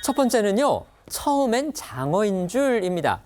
첫 번째는요, 처음엔 장어인 줄입니다.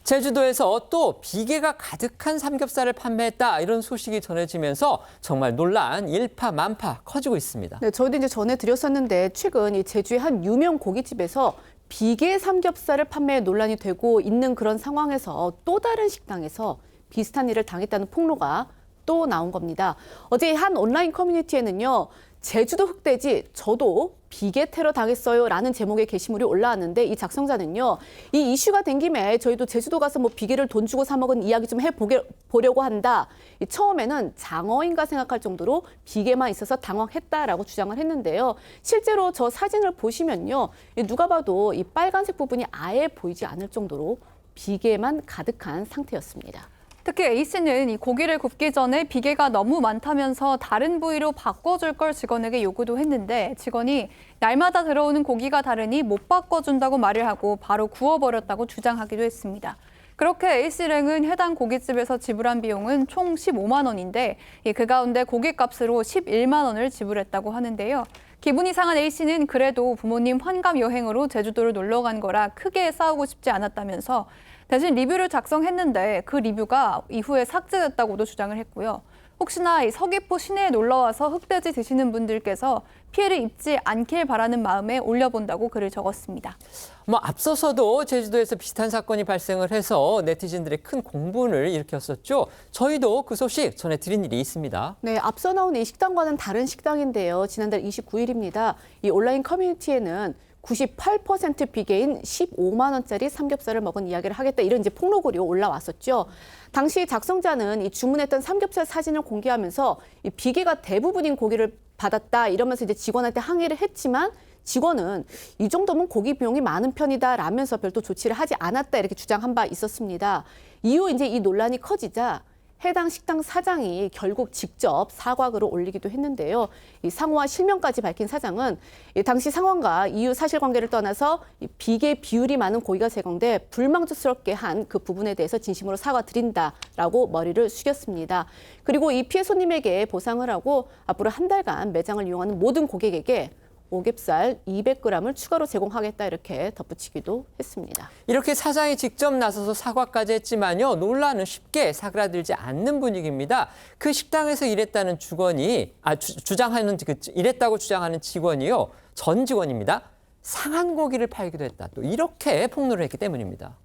제주도에서 또 비계가 가득한 삼겹살을 판매했다 이런 소식이 전해지면서 정말 논란 일파만파 커지고 있습니다. 네, 저희도 이제 전해드렸었는데 최근 이 제주의 한 유명 고깃집에서 비계 삼겹살을 판매 논란이 되고 있는 그런 상황에서 또 다른 식당에서 비슷한 일을 당했다는 폭로가 또 나온 겁니다. 어제 한 온라인 커뮤니티에는요. 제주도 흑돼지 저도 비계 테러 당했어요 라는 제목의 게시물이 올라왔는데 이 작성자는요. 이 이슈가 된 김에 저희도 제주도 가서 뭐 비계를 돈 주고 사 먹은 이야기 좀 해보려고 한다. 처음에는 장어인가 생각할 정도로 비계만 있어서 당황했다라고 주장을 했는데요. 실제로 저 사진을 보시면요. 누가 봐도 이 빨간색 부분이 아예 보이지 않을 정도로 비계만 가득한 상태였습니다. 특히 A씨는 이 고기를 굽기 전에 비계가 너무 많다면서 다른 부위로 바꿔줄 걸 직원에게 요구도 했는데 직원이 날마다 들어오는 고기가 다르니 못 바꿔준다고 말을 하고 바로 구워버렸다고 주장하기도 했습니다. 그렇게 A씨랑은 해당 고깃집에서 지불한 비용은 총 15만 원인데 그 가운데 고깃값으로 11만 원을 지불했다고 하는데요. 기분이 상한 A씨는 그래도 부모님 환갑 여행으로 제주도를 놀러 간 거라 크게 싸우고 싶지 않았다면서 대신 리뷰를 작성했는데 그 리뷰가 이후에 삭제됐다고도 주장을 했고요. 혹시나 이 서귀포 시내에 놀러와서 흑돼지 드시는 분들께서 피해를 입지 않길 바라는 마음에 올려본다고 글을 적었습니다. 앞서서도 제주도에서 비슷한 사건이 발생을 해서 네티즌들의 큰 공분을 일으켰었죠. 저희도 그 소식 전해드린 일이 있습니다. 네, 앞서 나온 이 식당과는 다른 식당인데요. 지난달 29일입니다. 이 온라인 커뮤니티에는 98% 비계인 15만 원짜리 삼겹살을 먹은 이야기를 하겠다 이런 이제 폭로글이 올라왔었죠. 당시 작성자는 이 주문했던 삼겹살 사진을 공개하면서 이 비계가 대부분인 고기를 받았다 이러면서 이제 직원한테 항의를 했지만 직원은 이 정도면 고기 비용이 많은 편이다라면서 별도 조치를 하지 않았다 이렇게 주장한 바 있었습니다. 이후 이제 이 논란이 커지자 해당 식당 사장이 결국 직접 사과글을 올리기도 했는데요. 이 상호와 실명까지 밝힌 사장은 당시 상황과 이유 사실관계를 떠나서 비계 비율이 많은 고기가 제공돼 불만족스럽게 한 그 부분에 대해서 진심으로 사과드린다라고 머리를 숙였습니다. 그리고 이 피해 손님에게 보상을 하고 앞으로 한 달간 매장을 이용하는 모든 고객에게 오겹살 200g을 추가로 제공하겠다 이렇게 덧붙이기도 했습니다. 이렇게 사장이 직접 나서서 사과까지 했지만요. 논란은 쉽게 사그라들지 않는 분위기입니다. 그 식당에서 일했다는 일했다고 주장하는 직원이요. 전 직원입니다. 상한 고기를 팔기도 했다. 또 이렇게 폭로를 했기 때문입니다.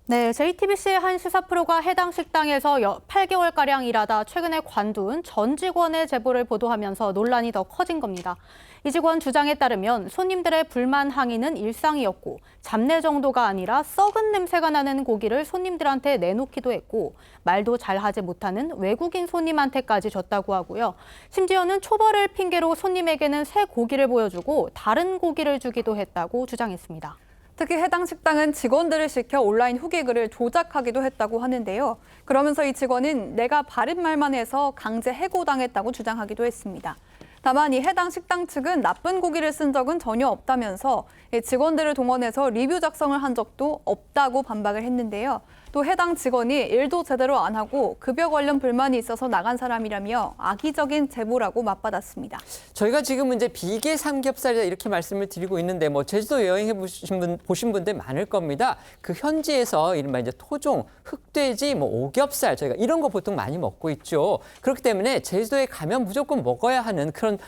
네, JTBC의 한 시사 프로가 해당 식당에서 8개월가량 일하다 최근에 관둔 전 직원의 제보를 보도하면서 논란이 더 커진 겁니다. 이 직원 주장에 따르면 손님들의 불만 항의는 일상이었고 잡내 정도가 아니라 썩은 냄새가 나는 고기를 손님들한테 내놓기도 했고 말도 잘하지 못하는 외국인 손님한테까지 줬다고 하고요. 심지어는 초벌을 핑계로 손님에게는 새 고기를 보여주고 다른 고기를 주기도 했다고 주장했습니다. 특히 해당 식당은 직원들을 시켜 온라인 후기글을 조작하기도 했다고 하는데요. 그러면서 이 직원은 내가 바른 말만 해서 강제 해고당했다고 주장하기도 했습니다. 다만 이 해당 식당 측은 나쁜 고기를 쓴 적은 전혀 없다면서 직원들을 동원해서 리뷰 작성을 한 적도 없다고 반박을 했는데요. 또 해당 직원이 일도 제대로 안 하고 급여 관련 불만이 있어서 나간 사람이라며 악의적인 제보라고 맞받았습니다. 저희가 지금 이제 비계 삼겹살이다 이렇게 말씀을 드리고 있는데 제주도 여행해 보신 분들 많을 겁니다. 그 현지에서 이른바 이제 토종, 흑돼지, 오겹살 저희가 이런 거 보통 많이 먹고 있죠. 그렇기 때문에 제주도에 가면 무조건 먹어야 하는 그런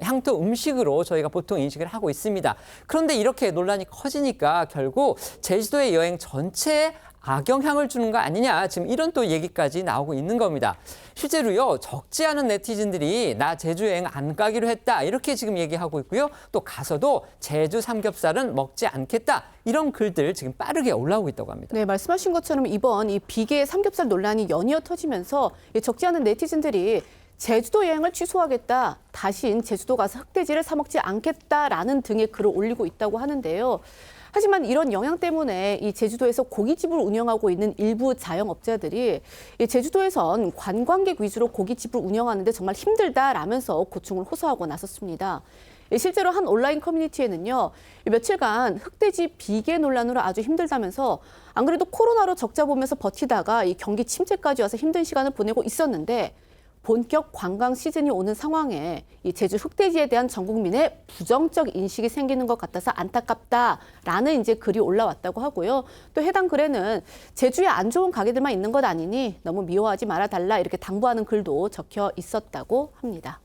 향토 음식으로 저희가 보통 인식을 하고 있습니다. 그런데 이렇게 논란이 커지니까 결국 제주도의 여행 전체에 악영향을 주는 거 아니냐 지금 이런 또 얘기까지 나오고 있는 겁니다. 실제로요 적지 않은 네티즌들이 나 제주 여행 안 가기로 했다 이렇게 지금 얘기하고 있고요. 또 가서도 제주 삼겹살은 먹지 않겠다 이런 글들 지금 빠르게 올라오고 있다고 합니다. 네, 말씀하신 것처럼 이번 이 비계 삼겹살 논란이 연이어 터지면서 적지 않은 네티즌들이 제주도 여행을 취소하겠다, 다신 제주도 가서 흑돼지를 사 먹지 않겠다라는 등의 글을 올리고 있다고 하는데요. 하지만 이런 영향 때문에 이 제주도에서 고깃집을 운영하고 있는 일부 자영업자들이 이 제주도에선 관광객 위주로 고깃집을 운영하는데 정말 힘들다라면서 고충을 호소하고 나섰습니다. 실제로 한 온라인 커뮤니티에는요, 며칠간 흑돼지 비계 논란으로 아주 힘들다면서 안 그래도 코로나로 적자 보면서 버티다가 이 경기 침체까지 와서 힘든 시간을 보내고 있었는데 본격 관광 시즌이 오는 상황에 이 제주 흑돼지에 대한 전 국민의 부정적 인식이 생기는 것 같아서 안타깝다라는 이제 글이 올라왔다고 하고요. 또 해당 글에는 제주에 안 좋은 가게들만 있는 것 아니니 너무 미워하지 말아달라 이렇게 당부하는 글도 적혀 있었다고 합니다.